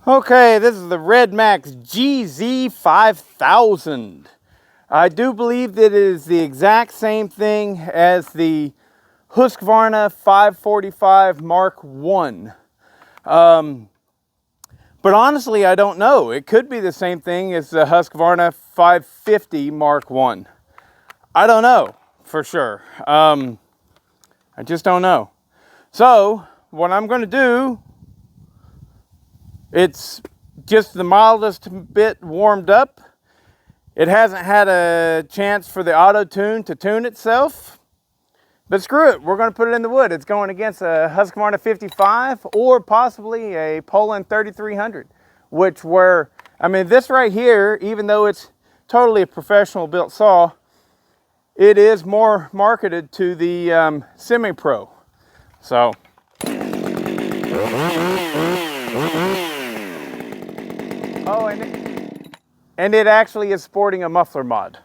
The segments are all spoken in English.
Okay, this is the Redmax GZ 5000. I do believe that it is the exact same thing as the Husqvarna 545 Mark 1. But honestly, I don't know. It could be the same thing as the Husqvarna 550 Mark 1. I don't know for sure. I just don't know. So, what I'm going to do, it's just the mildest bit warmed up. It hasn't had a chance for the auto tune to tune itself. But screw it, we're going to put it in the wood. It's going against a Husqvarna 55 or possibly a Poland 3300, this right here, even though it's totally a professional built saw, it is more marketed to the semi-pro. So. Oh, and it actually is sporting a muffler mod.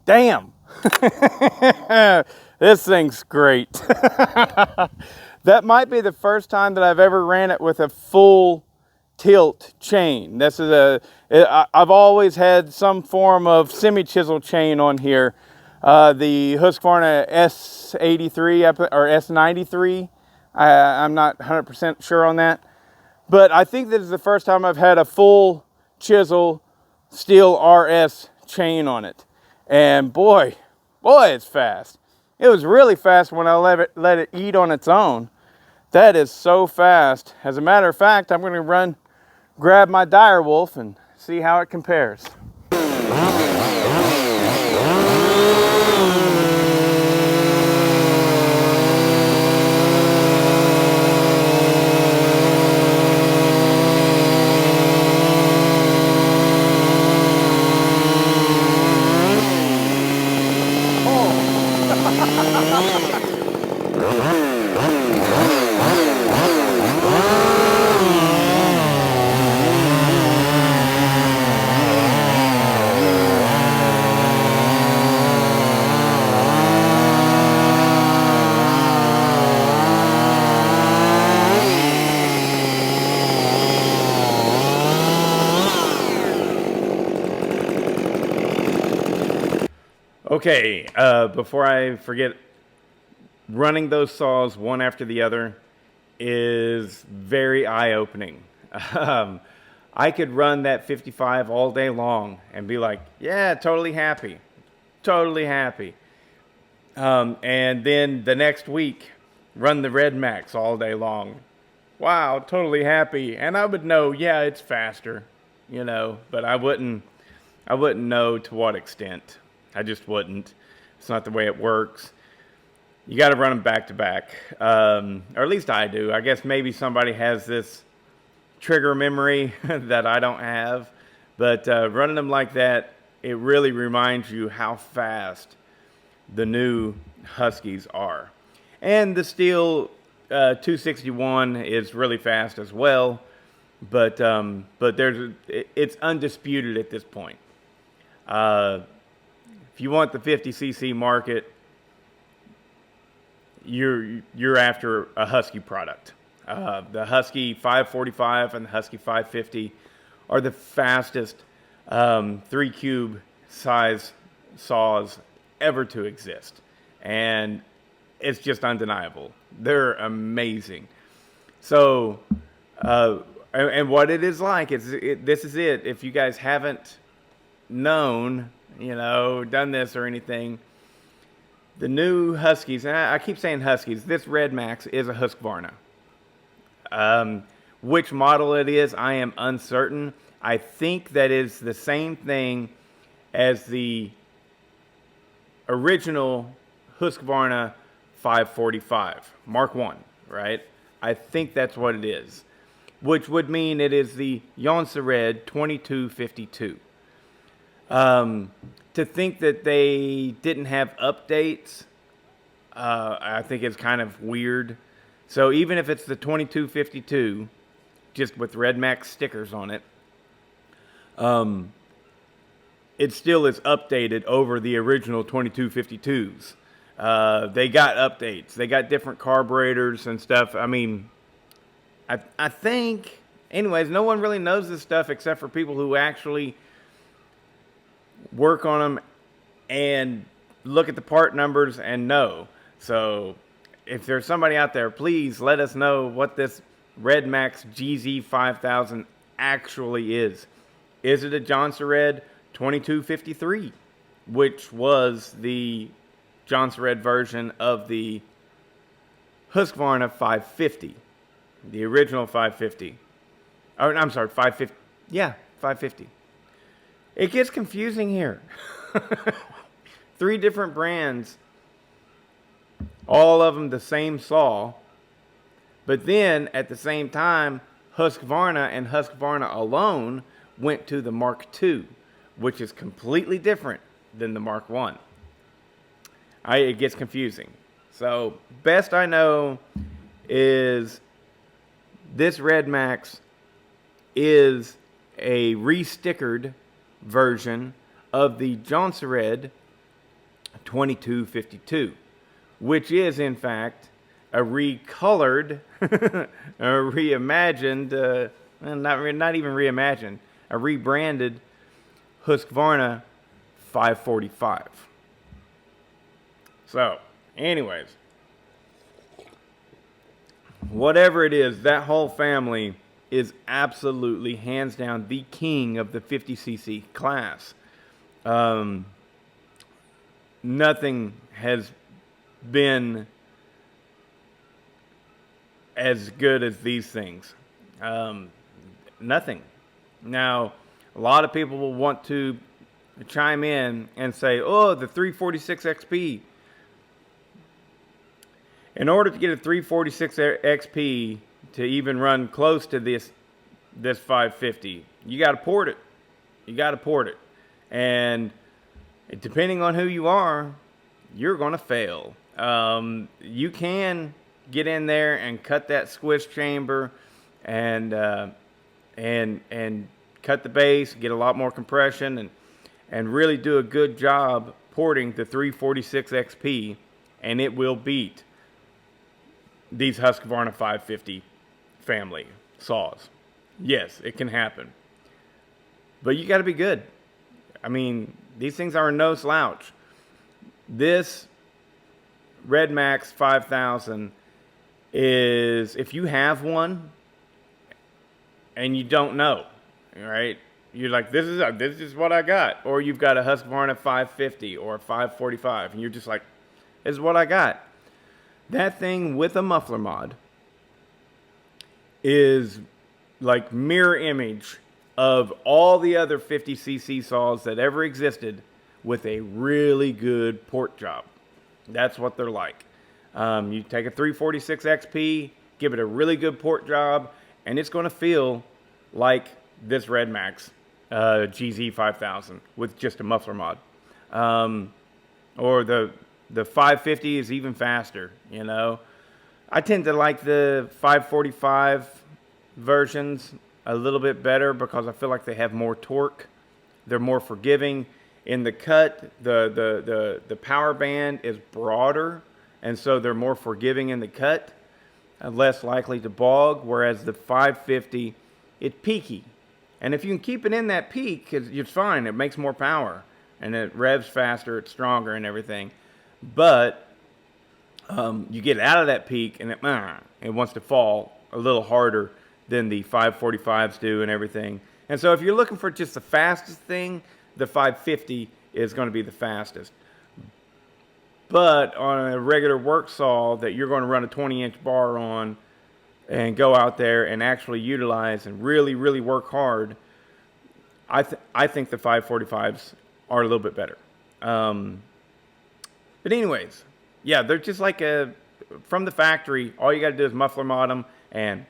Damn, this thing's great. That might be the first time that I've ever ran it with a full tilt chain. I've always had some form of semi-chisel chain on here. The Husqvarna S83 or S93, I'm not 100% sure on that. But I think this is the first time I've had a full chisel steel RS chain on it. And boy, it's fast. It was really fast when I let it eat on its own. That is so fast. As a matter of fact, I'm going to grab my direwolf and see how it compares. Okay, before I forget, running those saws one after the other is very eye-opening. I could run that 55 all day long and be like, yeah, totally happy. Totally happy. And then the next week, run the Redmax all day long. Wow, totally happy. And I would know, yeah, it's faster, but I wouldn't know to what extent. I just wouldn't. It's not the way it works. You got to run them back to back, or at least I do. I guess maybe somebody has this trigger memory that I don't have, but running them like that, it really reminds you how fast the new Huskies are. And the steel 261 is really fast as well, but it's undisputed at this point. If you want the 50cc market, you're after a Husky product. The Husky 545 and the Husky 550 are the fastest 3-cube size saws ever to exist, and it's just undeniable. They're amazing. So, and what it is like is this is it. If you guys haven't known, done this or anything, the new Huskies, and I keep saying Huskies, this Redmax is a Husqvarna. Which model it is, I am uncertain. I think that is the same thing as the original Husqvarna 545, Mark 1, right? I think that's what it is, which would mean it is the Jonsered 2252. To think that they didn't have updates, I think is kind of weird. So even if it's the 2252, just with Redmax stickers on it, it still is updated over the original 2252s. They got updates. They got different carburetors and stuff. I mean, I think, anyways, no one really knows this stuff except for people who actually work on them and look at the part numbers and know. So if there's somebody out there, please let us know what this Redmax GZ 5000 actually is. Is it a Jonsered 2253, which was the Jonsered version of the Husqvarna 550, the original 550? Oh, I'm sorry, 550. Yeah, 550. It gets confusing here. 3 different brands, all of them the same saw, but then at the same time, Husqvarna and Husqvarna alone went to the Mark II, which is completely different than the Mark I. It gets confusing. So best I know is this Redmax is a restickered version of the Jonsered 2252, which is in fact a recolored, a reimagined, not even reimagined, a rebranded Husqvarna 545. So, anyways, whatever it is, that whole family is absolutely, hands down, the king of the 50cc class. Nothing has been as good as these things. Nothing. Now, a lot of people will want to chime in and say, oh, the 346 XP. In order to get a 346 XP to even run close to this 550, you got to port it. You got to port it. And depending on who you are, you're going to fail. You can get in there and cut that squish chamber and cut the base, get a lot more compression, and really do a good job porting the 346 XP, and it will beat these Husqvarna 550 family saws. Yes, it can happen. But you got to be good. I mean, these things are no slouch. This Redmax 5000 is, if you have one and you don't know, right? You're like, this is what I got. Or you've got a Husqvarna 550 or a 545, and you're just like, this is what I got. That thing with a muffler mod is like mirror image of all the other 50cc saws that ever existed with a really good port job. That's what they're like. You take a 346 XP, give it a really good port job, and it's going to feel like this Redmax GZ 5000 with just a muffler mod. Or the 550 is even faster, you know. I tend to like the 545 versions a little bit better because I feel like they have more torque. They're more forgiving. In the cut, the power band is broader, and so they're more forgiving in the cut, less likely to bog, whereas the 550, it's peaky. And if you can keep it in that peak, it's fine. It makes more power, and it revs faster, it's stronger and everything. But you get out of that peak, and it wants to fall a little harder than the 545s do and everything. And so if you're looking for just the fastest thing, the 550 is going to be the fastest. But on a regular work saw that you're going to run a 20-inch bar on and go out there and actually utilize and really, really work hard, I think the 545s are a little bit better. But anyways, yeah, they're just like from the factory. All you got to do is muffler mod them and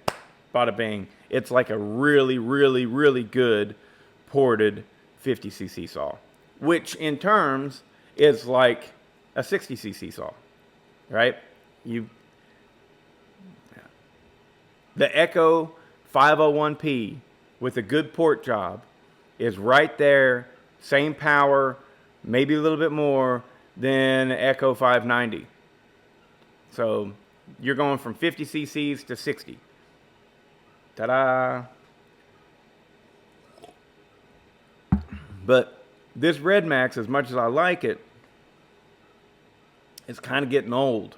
bada bing. It's like a really, really, really good ported 50cc saw, which in terms is like a 60cc saw, right? The Echo 501P with a good port job is right there, same power, maybe a little bit more than Echo 590. So you're going from 50 cc's to 60. Ta-da! But this Redmax, as much as I like it, it's kind of getting old.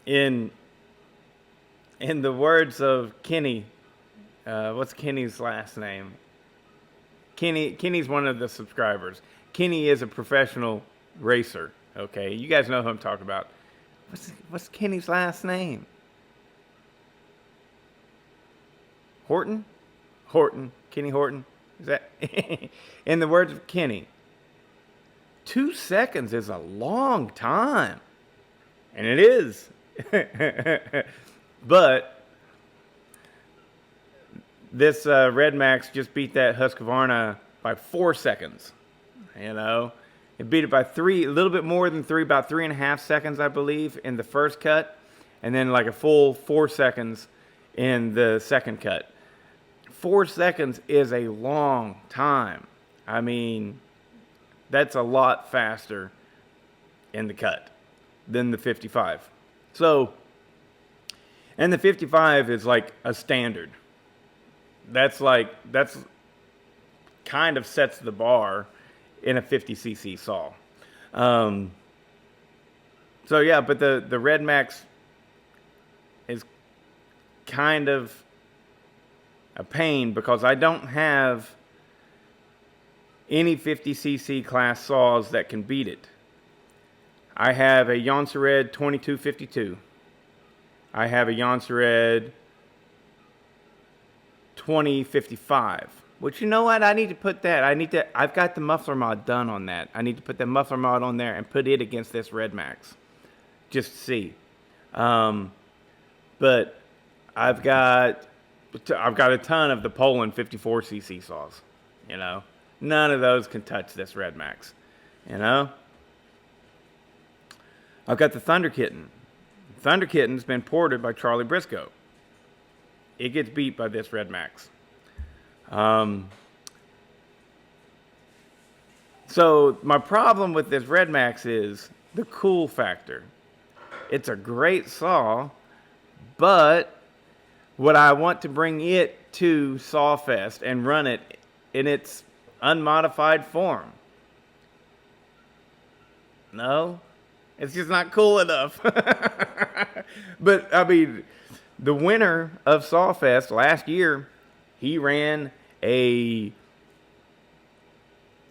In the words of Kenny, what's Kenny's last name? Kenny's one of the subscribers. Kenny is a professional racer. Okay, you guys know who I'm talking about. What's Kenny's last name? Horton? Kenny Horton? Is that? In the words of Kenny, 2 seconds is a long time. And it is. But this Redmax just beat that Husqvarna by 4 seconds. You know, it beat it by a little bit more than 3, about 3.5 seconds, I believe, in the first cut, and then like a full 4 seconds in the second cut. 4 seconds is a long time. I mean, that's a lot faster in the cut than the 55. So, and the 55 is like a standard. That's kind of sets the bar in a 50cc saw. So yeah, but the Redmax is kind of a pain because I don't have any 50cc class saws that can beat it. I have a Jonsered 2252. I have a Jonsered 2055. Which, you know what? I need to put that. I've got the muffler mod done on that. I need to put the muffler mod on there and put it against this Redmax. Just to see. But I've got a ton of the Poland 54cc saws. You know? None of those can touch this Redmax. You know? I've got the Thunder Kitten. Thunder Kitten's been ported by Charlie Briscoe. It gets beat by this Redmax. So my problem with this Redmax is the cool factor. It's a great saw, but would I want to bring it to Sawfest and run it in its unmodified form? No, it's just not cool enough. But I mean, the winner of Sawfest last year, he ran a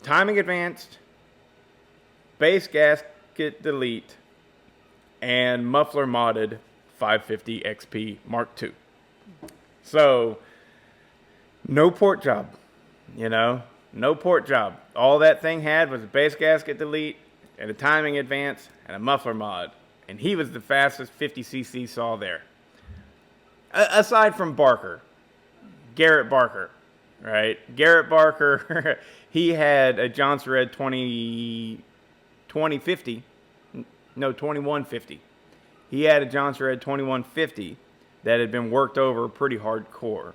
timing advanced, base gasket delete, and muffler modded 550 XP Mark II. So, no port job, you know, no port job. All that thing had was a base gasket delete and a timing advance and a muffler mod. And he was the fastest 50cc saw there. Aside from Garrett Barker, right? Garrett Barker, he had a Jonsered 2150. He had a Jonsered 2150 that had been worked over pretty hardcore.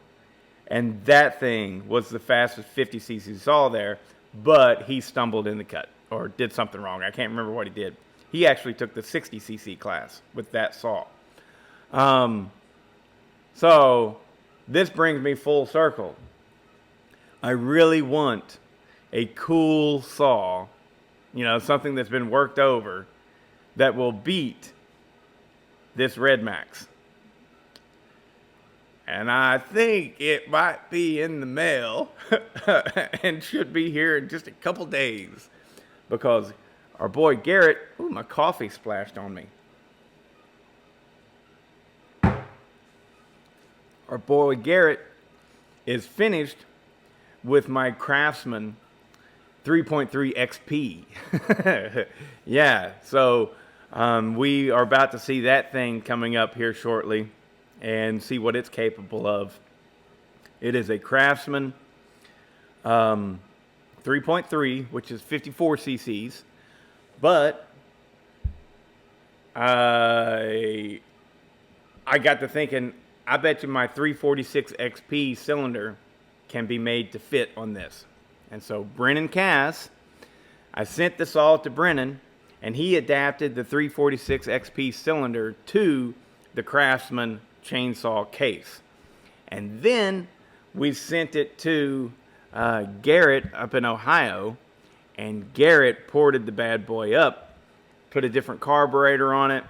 And that thing was the fastest 50cc saw there, but he stumbled in the cut or did something wrong. I can't remember what he did. He actually took the 60cc class with that saw. So this brings me full circle. I really want a cool saw, you know, something that's been worked over that will beat this Redmax. and I think it might be in the mail and should be here in just a couple days, because our boy Garrett, ooh, my coffee splashed on me. Our boy Garrett is finished with my Craftsman 3.3 XP. Yeah, so we are about to see that thing coming up here shortly and see what it's capable of. It is a Craftsman 3.3, which is 54 cc's, but I got to thinking, I bet you my 346 XP cylinder can be made to fit on this. And so Brennan Cass, I sent this all to Brennan, and he adapted the 346 XP cylinder to the Craftsman chainsaw case. And then we sent it to Garrett up in Ohio, and Garrett ported the bad boy up, put a different carburetor on it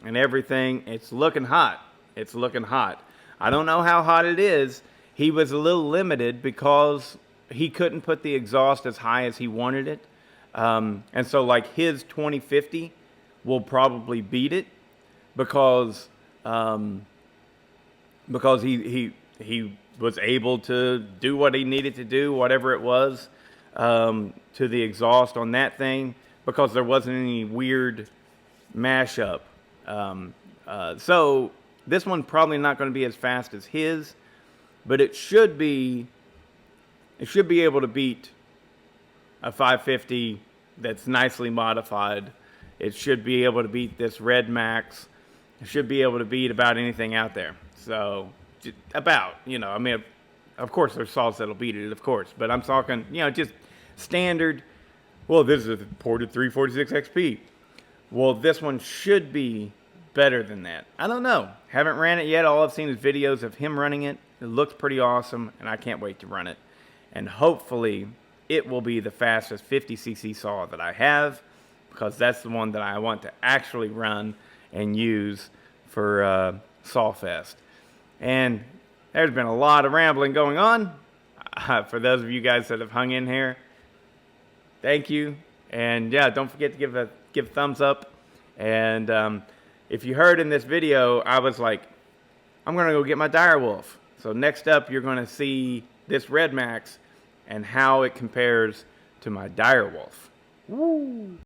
and everything. It's looking hot. It's looking hot. I don't know how hot it is. He was a little limited because he couldn't put the exhaust as high as he wanted it. And so like his 2050 will probably beat it because he was able to do what he needed to do, whatever it was, to the exhaust on that thing, because there wasn't any weird mashup. So this one probably not going to be as fast as his, but it should be able to beat a 550 that's nicely modified. It should be able to beat this Redmax. It should be able to beat about anything out there. So about, you know, I mean, of course there's saws that'll beat it, of course, but I'm talking, you know, just standard. Well, this is a ported 346 XP. Well, this one should be better than that. I don't know. Haven't ran it yet. All I've seen is videos of him running it. It looks pretty awesome, and I can't wait to run it. And hopefully it will be the fastest 50cc saw that I have, because that's the one that I want to actually run and use for SawFest. And there's been a lot of rambling going on. For those of you guys that have hung in here, thank you. And yeah, don't forget to give a thumbs up. And if you heard in this video, I was like, I'm going to go get my direwolf. So next up, you're going to see this Redmax and how it compares to my direwolf. Woo!